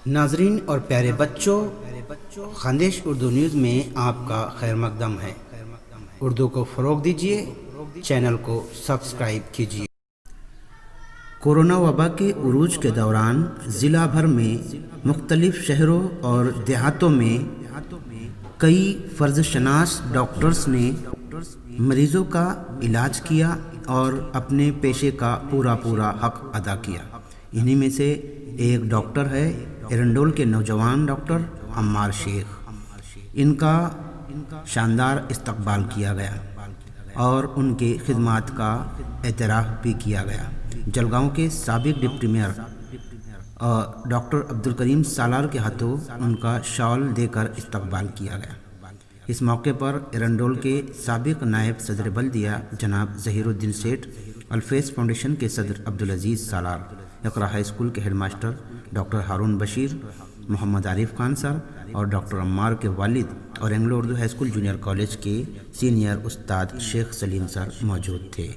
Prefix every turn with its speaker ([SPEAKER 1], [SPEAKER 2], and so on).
[SPEAKER 1] ناظرین اور پیارے بچوں، خاندیش اردو نیوز میں آپ کا خیر مقدم ہے۔ اردو کو فروغ دیجیے، چینل کو سبسکرائب کیجیے۔ کورونا وبا کے عروج کے دوران ضلع بھر میں مختلف شہروں اور دیہاتوں میں کئی فرض شناس ڈاکٹرز نے مریضوں کا علاج کیا اور اپنے پیشے کا پورا حق ادا کیا۔ انہی میں سے ایک ڈاکٹر ہے ایرنڈول کے نوجوان ڈاکٹر عمار شیخ۔ ان کا شاندار استقبال کیا گیا اور ان کی خدمات کا اعتراف بھی کیا گیا۔ جلگاؤں کے سابق ڈپٹی میئر ڈاکٹر عبدالکریم سالار کے ہاتھوں ان کا شال دے کر استقبال کیا گیا۔ اس موقع پر ایرنڈول کے سابق نائب صدر بلدیہ جناب ظہیر الدین سیٹھ، الفیض فاؤنڈیشن کے صدر عبدالعزیز سالار، اقرا ہائی اسکول کے head master doctor Haroon Bashir, Mohammad Arif Khan sir اور ڈاکٹر عمار کے والد اور Anglo Urdu high school junior college کے سینئر استاد شیخ سلیم سر موجود تھے۔